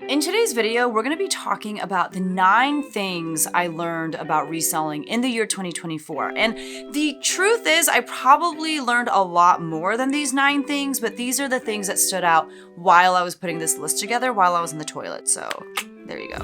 In today's video, we're going to be talking about the 9 things I learned about reselling in the year 2024. And the truth is, I probably learned a lot more than these 9 things, but these are the things that stood out while I was putting this list together while I was in the toilet. So there you go.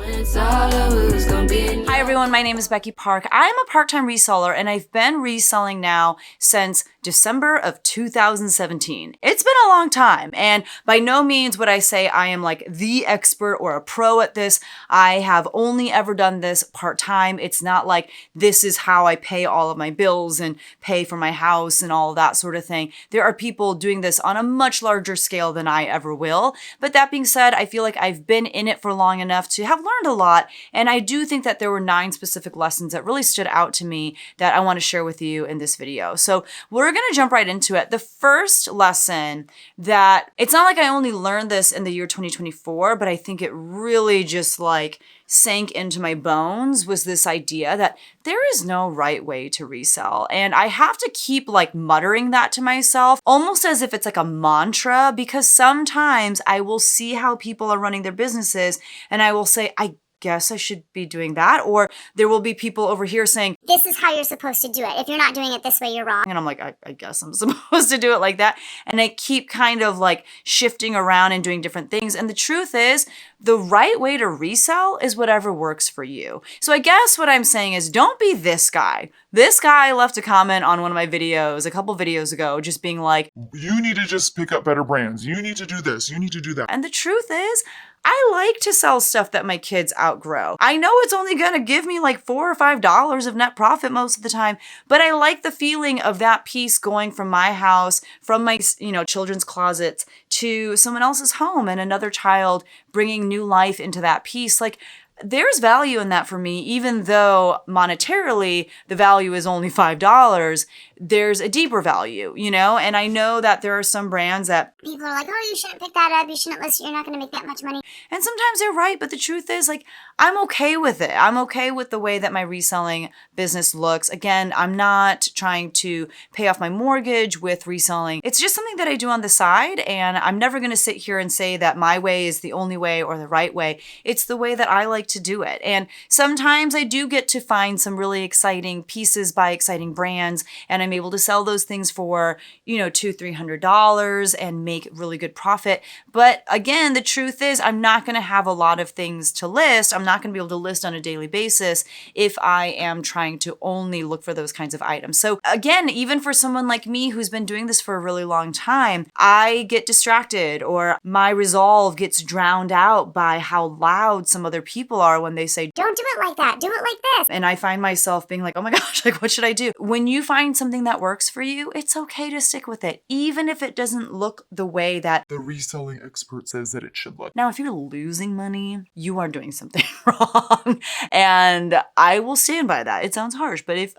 Hi everyone, my name is Becky Park. I'm a part-time reseller and I've been reselling now since December of 2017. It's been a long time, and by no means would I say I am like the expert or a pro at this. I have only ever done this part-time. It's not like this is how I pay all of my bills and pay for my house and all of that sort of thing. There are people doing this on a much larger scale than I ever will. But that being said, I feel like I've been in it for long enough to have learned a lot, and I do think that there were 9 specific lessons that really stood out to me that I want to share with you in this video. So we're going to jump right into it. The first lesson that it's not like I only learned this in the year 2024, but I think it really just like sank into my bones was this idea that there is no right way to resell. And I have to keep like muttering that to myself, almost as if it's like a mantra, because sometimes I will see how people are running their businesses and I will say, I guess I should be doing that. Or there will be people over here saying, this is how you're supposed to do it. If you're not doing it this way, you're wrong. And I'm like, I guess I'm supposed to do it like that. And I keep kind of like shifting around and doing different things. And the truth is, the right way to resell is whatever works for you. So I guess what I'm saying is don't be this guy. This guy left a comment on one of my videos a couple videos ago, just being like, you need to just pick up better brands. You need to do this. You need to do that. And the truth is, I like to sell stuff that my kids outgrow. I know it's only gonna give me like $4 or $5 of net profit most of the time, but I like the feeling of that piece going from my house, from my, children's closets to someone else's home and another child bringing new life into that piece. Like, there's value in that for me, even though monetarily the value is only $5. There's a deeper value, and I know that there are some brands that people are like, oh, you shouldn't pick that up. You shouldn't list. You're not going to make that much money. And sometimes they're right, but the truth is, like, I'm okay with it. I'm okay with the way that my reselling business looks. Again, I'm not trying to pay off my mortgage with reselling. It's just something that I do on the side, and I'm never going to sit here and say that my way is the only way or the right way. It's the way that I like to do it. And sometimes I do get to find some really exciting pieces by exciting brands, and I'm able to sell those things for, $200-$300 and make really good profit. But again, the truth is I'm not going to have a lot of things to list. I'm not going to be able to list on a daily basis if I am trying to only look for those kinds of items. So again, even for someone like me who's been doing this for a really long time, I get distracted or my resolve gets drowned out by how loud some other people are when they say, don't do it like that. Do it like this. And I find myself being like, oh my gosh, like what should I do? When you find something that works for you, it's okay to stick with it, even if it doesn't look the way that the reselling expert says that it should look. Now, if you're losing money, you are doing something wrong. And I will stand by that. It sounds harsh, but if,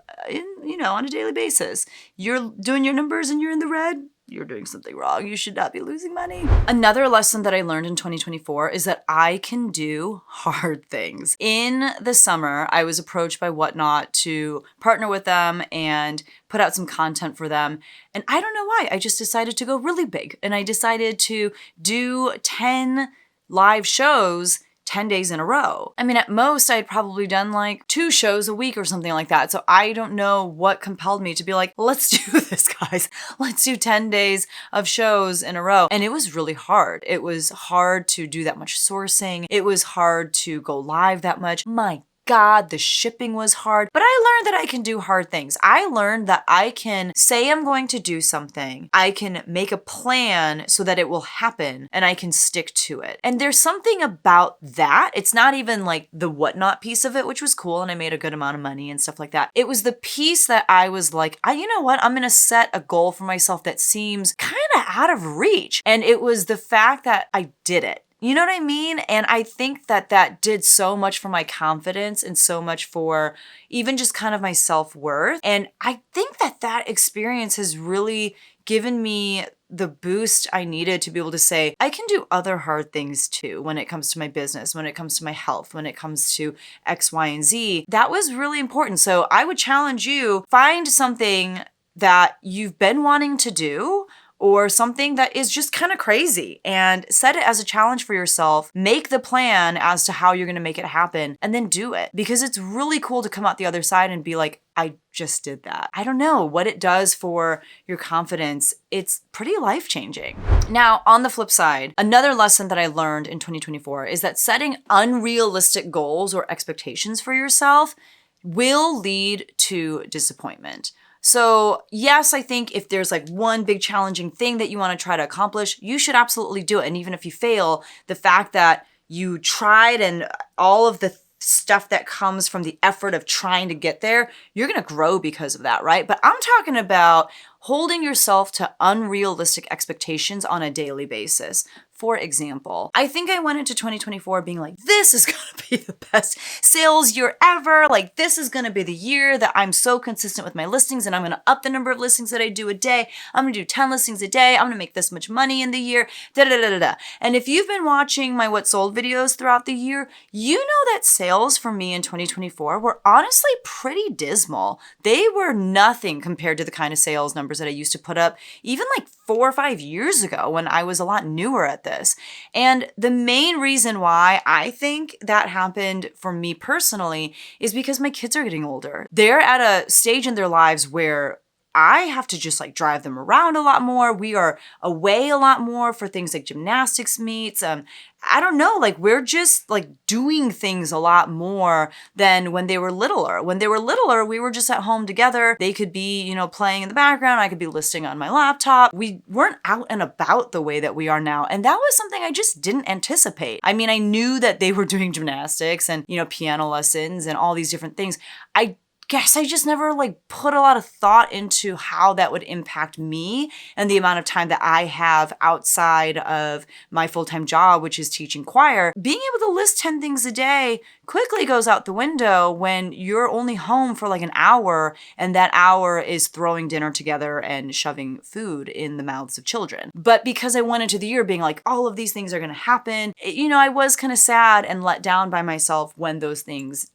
on a daily basis, you're doing your numbers and you're in the red, you're doing something wrong. You should not be losing money. Another lesson that I learned in 2024 is that I can do hard things. In the summer, I was approached by Whatnot to partner with them and put out some content for them. And I don't know why. I just decided to go really big. And I decided to do 10 live shows 10 days in a row. I mean, at most, I'd probably done like 2 shows a week or something like that. So I don't know what compelled me to be like, let's do this, guys. Let's do 10 days of shows in a row. And it was really hard. It was hard to do that much sourcing. It was hard to go live that much. My God, the shipping was hard, but I learned that I can do hard things. I learned that I can say I'm going to do something. I can make a plan so that it will happen and I can stick to it. And there's something about that. It's not even like the Whatnot piece of it, which was cool and I made a good amount of money and stuff like that. It was the piece that I was like, you know what? I'm going to set a goal for myself that seems kind of out of reach. And it was the fact that I did it. You know what I mean? And I think that that did so much for my confidence and so much for even just kind of my self-worth. And I think that that experience has really given me the boost I needed to be able to say, I can do other hard things too when it comes to my business, when it comes to my health, when it comes to X, Y, and Z. That was really important. So I would challenge you, find something that you've been wanting to do or something that is just kind of crazy, and set it as a challenge for yourself. Make the plan as to how you're going to make it happen and then do it, because it's really cool to come out the other side and be like, I just did that. I don't know what it does for your confidence. It's pretty life-changing. Now, on the flip side, another lesson that I learned in 2024 is that setting unrealistic goals or expectations for yourself will lead to disappointment. So yes, I think if there's like one big challenging thing that you want to try to accomplish, you should absolutely do it. And even if you fail, the fact that you tried and all of the stuff that comes from the effort of trying to get there, you're going to grow because of that, right? But I'm talking about holding yourself to unrealistic expectations on a daily basis. For example, I think I went into 2024 being like, this is going to be the best sales year ever. Like, this is going to be the year that I'm so consistent with my listings, and I'm going to up the number of listings that I do a day. I'm going to do 10 listings a day. I'm going to make this much money in the year. And if you've been watching my What Sold videos throughout the year, you know that sales for me in 2024 were honestly pretty dismal. They were nothing compared to the kind of sales numbers that I used to put up even like 4 or 5 years ago when I was a lot newer at this. And the main reason why I think that happened for me personally is because my kids are getting older. They're at a stage in their lives where I have to just like drive them around a lot more. We are away a lot more for things like gymnastics meets. I don't know, like we're just like doing things a lot more than when they were littler. When they were littler, we were just at home together. They could be, playing in the background. I could be listing on my laptop. We weren't out and about the way that we are now. And that was something I just didn't anticipate. I mean, I knew that they were doing gymnastics and, piano lessons and all these different things. I guess I just never like put a lot of thought into how that would impact me and the amount of time that I have outside of my full-time job, which is teaching choir. Being able to list 10 things a day quickly goes out the window when you're only home for like an hour, and that hour is throwing dinner together and shoving food in the mouths of children. But because I went into the year being like, all of these things are going to happen, I was kind of sad and let down by myself when those things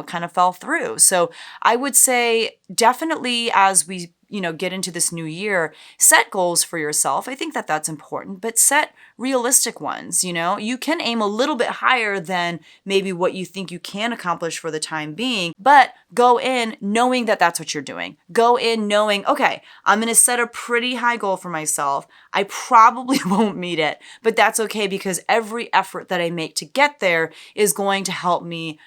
kind of fell through. So I would say definitely as we, get into this new year, set goals for yourself. I think that that's important, but set realistic ones. You can aim a little bit higher than maybe what you think you can accomplish for the time being, but go in knowing that that's what you're doing. Go in knowing, okay, I'm going to set a pretty high goal for myself. I probably won't meet it, but that's okay because every effort that I make to get there is going to help me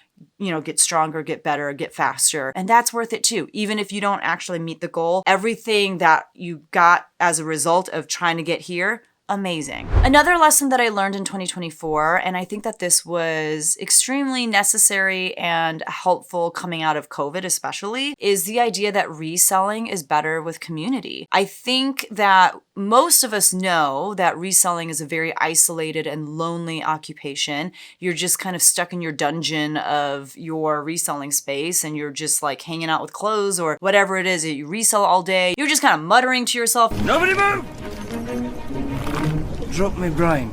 get stronger, get better, get faster. And that's worth it too. Even if you don't actually meet the goal, everything that you got as a result of trying to get here, amazing. Another lesson that I learned in 2024, and I think that this was extremely necessary and helpful coming out of COVID especially, is the idea that reselling is better with community. I think that most of us know that reselling is a very isolated and lonely occupation. You're just kind of stuck in your dungeon of your reselling space and you're just like hanging out with clothes or whatever it is that you resell all day. You're just kind of muttering to yourself, "Nobody move! Drop me brain."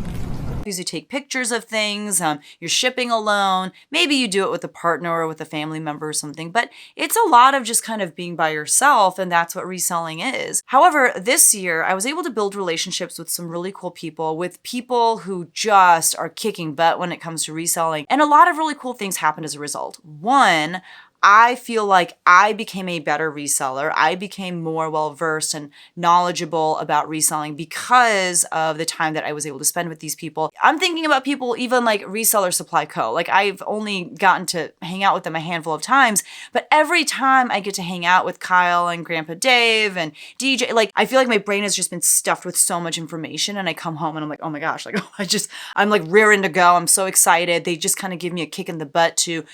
You take pictures of things, you're shipping alone, maybe you do it with a partner or with a family member or something, but it's a lot of just kind of being by yourself, and that's what reselling is. However, this year, I was able to build relationships with some really cool people, with people who just are kicking butt when it comes to reselling, and a lot of really cool things happened as a result. One, I feel like I became a better reseller. I became more well-versed and knowledgeable about reselling because of the time that I was able to spend with these people. I'm thinking about people even like Reseller Supply Co. Like I've only gotten to hang out with them a handful of times, but every time I get to hang out with Kyle and Grandpa Dave and DJ, like I feel like my brain has just been stuffed with so much information, and I come home and I'm like, oh my gosh, like I'm like rearing to go. I'm so excited. They just kind of give me a kick in the butt to,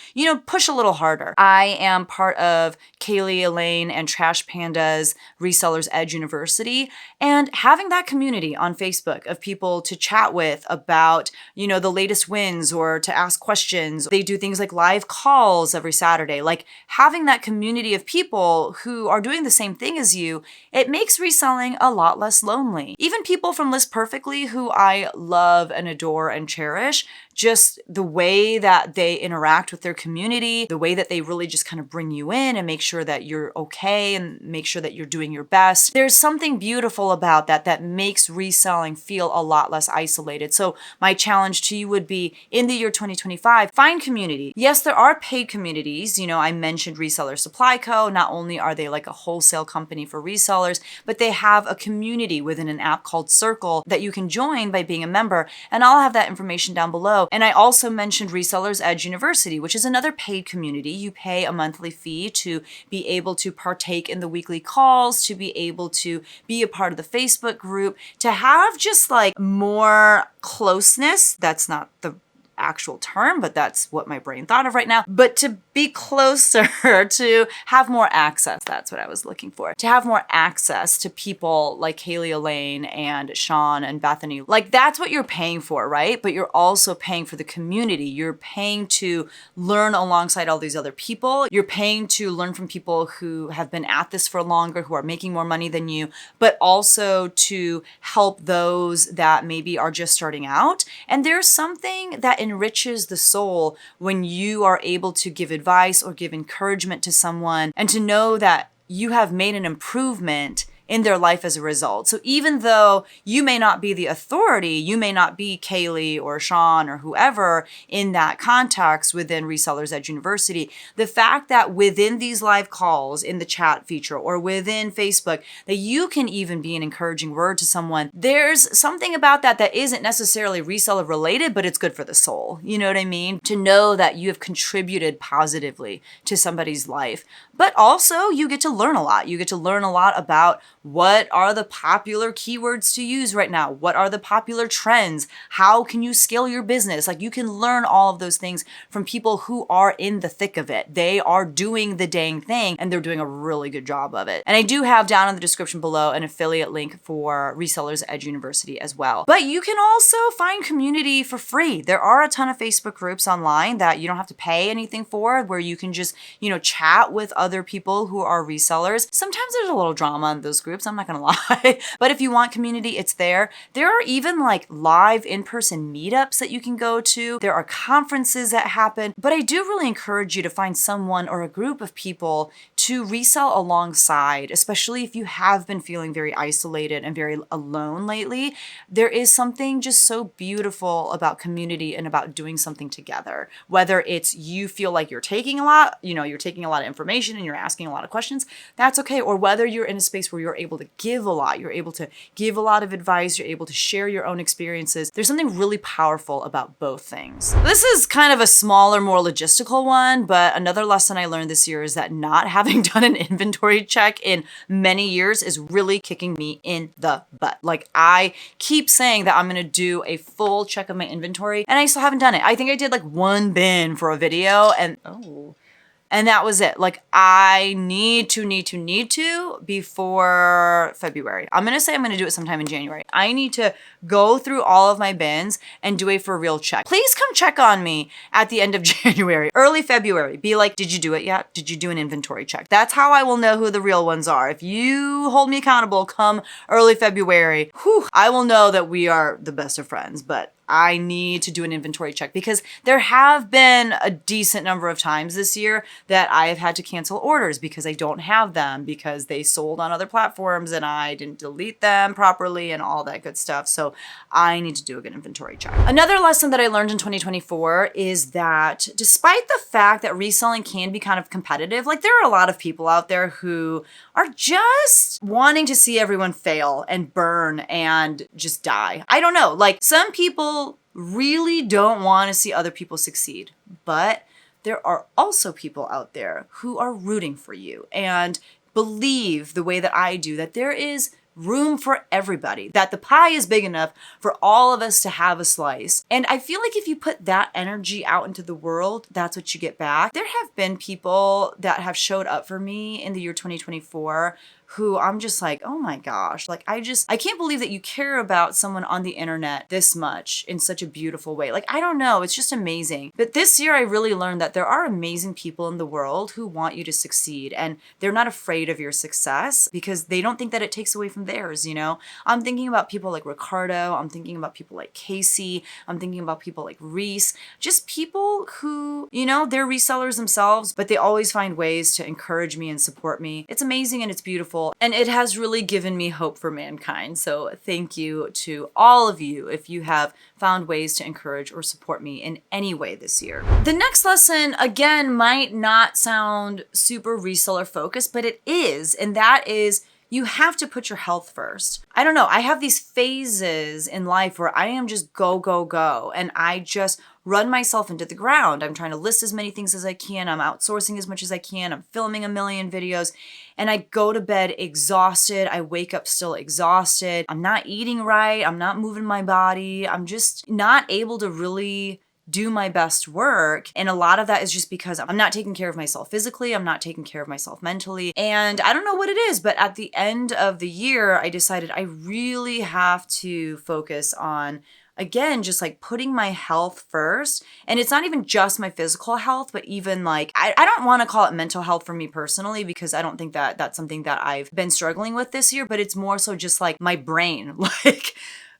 push a little harder. I am part of Kaylee, Elaine, and Trash Panda's Resellers Edge University, and having that community on Facebook of people to chat with about, the latest wins or to ask questions. They do things like live calls every Saturday. Like having that community of people who are doing the same thing as you, it makes reselling a lot less lonely. Even people from List Perfectly, who I love and adore and cherish, just the way that they interact with their community, the way that they really just kind of bring you in and make sure that you're okay and make sure that you're doing your best. There's something beautiful about that that makes reselling feel a lot less isolated. So my challenge to you would be in the year 2025, find community. Yes, there are paid communities. I mentioned Reseller Supply Co. Not only are they like a wholesale company for resellers, but they have a community within an app called Circle that you can join by being a member. And I'll have that information down below. And I also mentioned Resellers Edge University, which is another paid community. You pay a monthly fee to be able to partake in the weekly calls, to be able to be a part of the Facebook group, to have just like more closeness. That's not the actual term, but that's what my brain thought of right now. But to be closer, to have more access, that's what I was looking for. To have more access to people like Haley Elaine and Sean and Bethany. Like that's what you're paying for, right? But you're also paying for the community. You're paying to learn alongside all these other people. You're paying to learn from people who have been at this for longer, who are making more money than you, but also to help those that maybe are just starting out. And there's something that enriches the soul when you are able to give advice or give encouragement to someone and to know that you have made an improvement in their life as a result. So even though you may not be the authority, you may not be Kaylee or Sean or whoever in that context within Resellers Edge University, the fact that within these live calls in the chat feature or within Facebook, that you can even be an encouraging word to someone, there's something about that that isn't necessarily reseller related, but it's good for the soul. You know what I mean? To know that you have contributed positively to somebody's life. But also you get to learn a lot. You get to learn a lot about what are the popular keywords to use right now? What are the popular trends? How can you scale your business? Like you can learn all of those things from people who are in the thick of it. They are doing the dang thing and they're doing a really good job of it. And I do have down in the description below an affiliate link for Resellers Edge University as well. But you can also find community for free. There are a ton of Facebook groups online that you don't have to pay anything for, where you can just, chat with other people who are resellers. Sometimes there's a little drama in those groups, I'm not gonna lie. But if you want community, it's there. There are even like live in-person meetups that you can go to. There are conferences that happen. But I do really encourage you to find someone or a group of people to resell alongside, especially if you have been feeling very isolated and very alone lately. There is something just so beautiful about community and about doing something together. Whether it's you feel like you're taking a lot, you're taking a lot of information and you're asking a lot of questions, that's okay. Or whether you're in a space where you're able to give a lot, you're able to give a lot of advice, you're able to share your own experiences. There's something really powerful about both things. This is kind of a smaller, more logistical one, but another lesson I learned this year is that not having done an inventory check in many years is really kicking me in the butt. Like I keep saying that I'm gonna do a full check of my inventory and I still haven't done it. I think I did like one bin for a video and that was it. Like I need to before February. I'm gonna say I'm gonna do it sometime in January. I need to go through all of my bins and do a for real check. Please come check on me at the end of January, early February. Be like, did you do it yet? Did you do an inventory check? That's how I will know who the real ones are. If you hold me accountable come early February, I will know that we are the best of friends. But I need to do an inventory check because there have been a decent number of times this year that I have had to cancel orders because I don't have them, because they sold on other platforms and I didn't delete them properly and all that good stuff. So I need to do a good inventory check. Another lesson that I learned in 2024 is that despite the fact that reselling can be kind of competitive, like there are a lot of people out there who are just wanting to see everyone fail and burn and just die. I don't know, like some people really don't want to see other people succeed, but there are also people out there who are rooting for you and believe the way that I do that there is room for everybody, that the pie is big enough for all of us to have a slice. And I feel like if you put that energy out into the world, that's what you get back. There have been people that have showed up for me in the year 2024 who I'm just like, oh my gosh, like I can't believe that you care about someone on the internet this much in such a beautiful way. Like, I don't know, it's just amazing. But this year I really learned that there are amazing people in the world who want you to succeed, and they're not afraid of your success because they don't think that it takes away from theirs, you know? I'm thinking about people like Ricardo, I'm thinking about people like Casey, I'm thinking about people like Reese, just people who, you know, they're resellers themselves, but they always find ways to encourage me and support me. It's amazing and it's beautiful, and it has really given me hope for mankind. So thank you to all of you if you have found ways to encourage or support me in any way this year. The next lesson, again, might not sound super reseller focused, but it is, and that is you have to put your health first. I don't know, I have these phases in life where I am just go, go, go, and I just run myself into the ground. I'm trying to list as many things as I can. I'm outsourcing as much as I can. I'm filming a million videos, and I go to bed exhausted. I wake up still exhausted. I'm not eating right. I'm not moving my body. I'm just not able to really do my best work. And a lot of that is just because I'm not taking care of myself physically. I'm not taking care of myself mentally. And I don't know what it is, but at the end of the year, I decided I really have to focus on, again, just like putting my health first. And it's not even just my physical health, but even like, I don't want to call it mental health for me personally, because I don't think that that's something that I've been struggling with this year, but it's more so just like my brain, like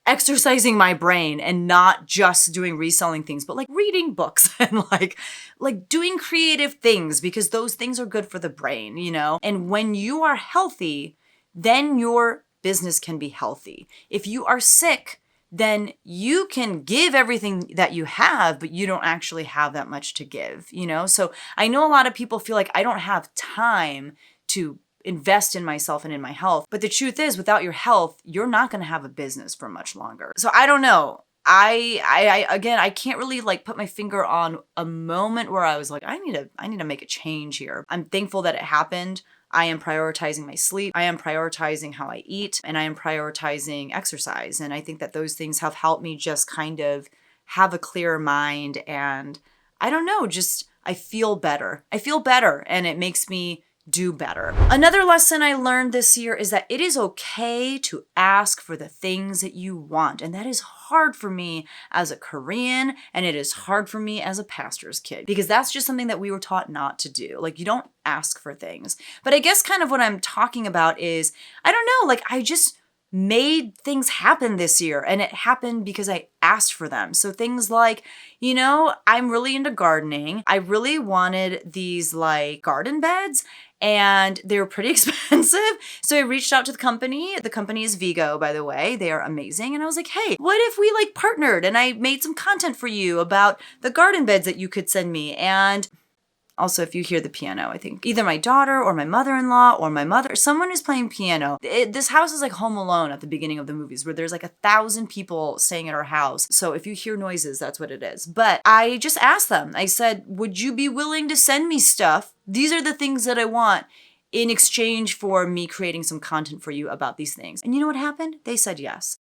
exercising my brain and not just doing reselling things, but like reading books and like doing creative things, because those things are good for the brain, you know? And when you are healthy, then your business can be healthy. If you are sick, then you can give everything that you have, but you don't actually have that much to give, you know? So I know a lot of people feel like I don't have time to invest in myself and in my health. But the truth is, without your health, you're not going to have a business for much longer. So I don't know. I can't really like put my finger on a moment where I was like, I need to make a change here. I'm thankful that it happened. I am prioritizing my sleep. I am prioritizing how I eat, and I am prioritizing exercise. And I think that those things have helped me just kind of have a clearer mind. And I don't know, just I feel better. I feel better, and it makes me do better. Another lesson I learned this year is that it is okay to ask for the things that you want. And that is hard for me as a Korean, and it is hard for me as a pastor's kid, because that's just something that we were taught not to do. Like, you don't ask for things. But I guess kind of what I'm talking about is, I don't know, like I just made things happen this year, and it happened because I asked for them. So things like, you know, I'm really into gardening. I really wanted these like garden beds, and they were pretty expensive. So I reached out to the company. The company is Vigo, by the way. They are amazing. And I was like, hey, what if we like partnered and I made some content for you about the garden beds that you could send me? And also, if you hear the piano, I think either my daughter or my mother-in-law or my mother, someone is playing piano. This house is like Home Alone at the beginning of the movies, where there's like 1,000 people staying at our house. So if you hear noises, that's what it is. But I just asked them. I said, would you be willing to send me stuff? These are the things that I want in exchange for me creating some content for you about these things. And you know what happened? They said yes.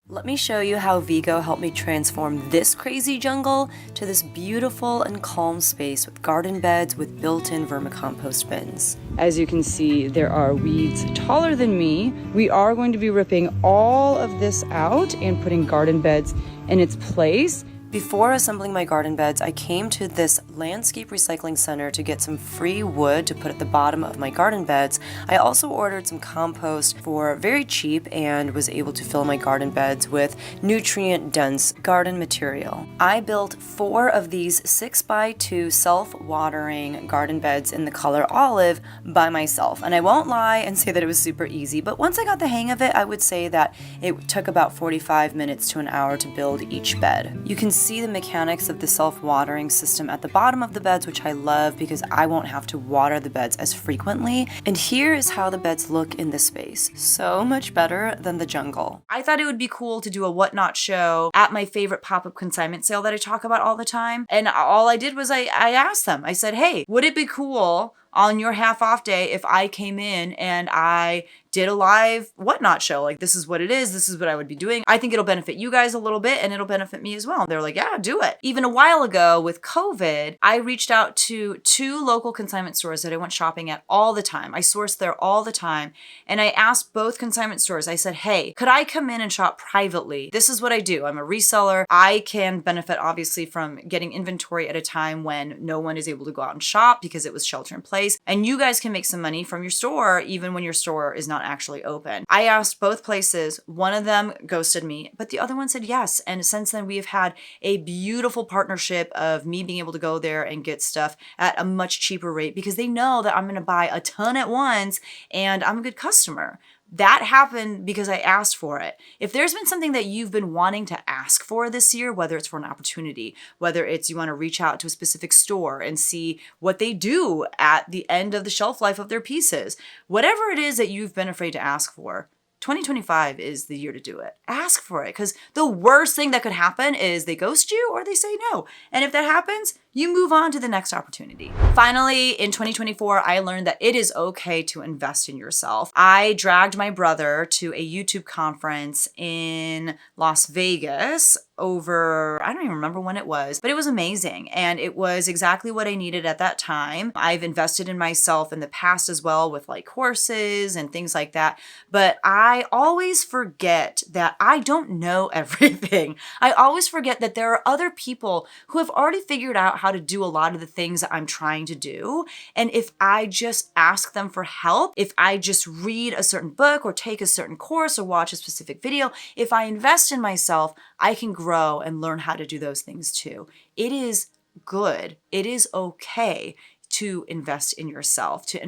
Let me show you how Vigo helped me transform this crazy jungle to this beautiful and calm space with garden beds with built-in vermicompost bins. As you can see, there are weeds taller than me. We are going to be ripping all of this out and putting garden beds in its place. Before assembling my garden beds, I came to this landscape recycling center to get some free wood to put at the bottom of my garden beds. I also ordered some compost for very cheap and was able to fill my garden beds with nutrient-dense garden material. I built 4 of these 6x2 self-watering garden beds in the color olive by myself. And I won't lie and say that it was super easy, but once I got the hang of it, I would say that it took about 45 minutes to an hour to build each bed. You can see the mechanics of the self-watering system at the bottom of the beds, which I love because I won't have to water the beds as frequently. And here is how the beds look in this space. So much better than the jungle. I thought it would be cool to do a whatnot show at my favorite pop-up consignment sale that I talk about all the time. And all I did was I asked them, I said, hey, would it be cool on your half off day if I came in and I did a live whatnot show. Like, this is what it is. This is what I would be doing. I think it'll benefit you guys a little bit and it'll benefit me as well. They're like, yeah, do it. Even a while ago with COVID, I reached out to 2 local consignment stores that I went shopping at all the time. I sourced there all the time. And I asked both consignment stores, I said, hey, could I come in and shop privately? This is what I do. I'm a reseller. I can benefit obviously from getting inventory at a time when no one is able to go out and shop because it was shelter in place. And you guys can make some money from your store even when your store is not actually open. I asked both places. One of them ghosted me, but the other one said yes. And since then, we have had a beautiful partnership of me being able to go there and get stuff at a much cheaper rate because they know that I'm going to buy a ton at once and I'm a good customer. That happened because I asked for it. If there's been something that you've been wanting to ask for this year, whether it's for an opportunity, whether it's you want to reach out to a specific store and see what they do at the end of the shelf life of their pieces, whatever it is that you've been afraid to ask for, 2025 is the year to do it. Ask for it, because the worst thing that could happen is they ghost you or they say no. And if that happens, you move on to the next opportunity. Finally, in 2024, I learned that it is okay to invest in yourself. I dragged my brother to a YouTube conference in Las Vegas over, I don't even remember when it was, but it was amazing. And it was exactly what I needed at that time. I've invested in myself in the past as well with like courses and things like that. But I always forget that I don't know everything. I always forget that there are other people who have already figured out how to do a lot of the things that I'm trying to do. And if I just ask them for help, if I just read a certain book or take a certain course or watch a specific video, if I invest in myself, I can grow and learn how to do those things too. It is good. It is okay to invest in yourself, to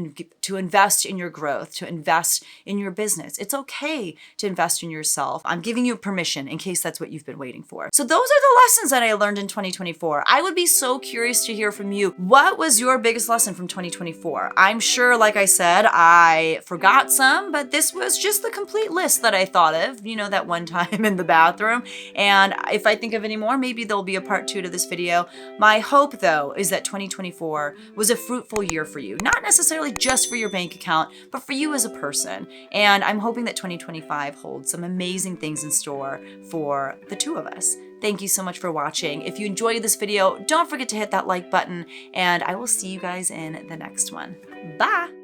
invest in your growth, to invest in your business. It's okay to invest in yourself. I'm giving you permission in case that's what you've been waiting for. So those are the lessons that I learned in 2024. I would be so curious to hear from you. What was your biggest lesson from 2024? I'm sure, like I said, I forgot some, but this was just the complete list that I thought of, you know, that one time in the bathroom. And if I think of any more, maybe there'll be a part 2 to this video. My hope, though, is that 2024 was a fruitful year for you, not necessarily just for your bank account, but for you as a person. And I'm hoping that 2025 holds some amazing things in store for the 2 of us. Thank you so much for watching. If you enjoyed this video, don't forget to hit that like button, and I will see you guys in the next one. Bye!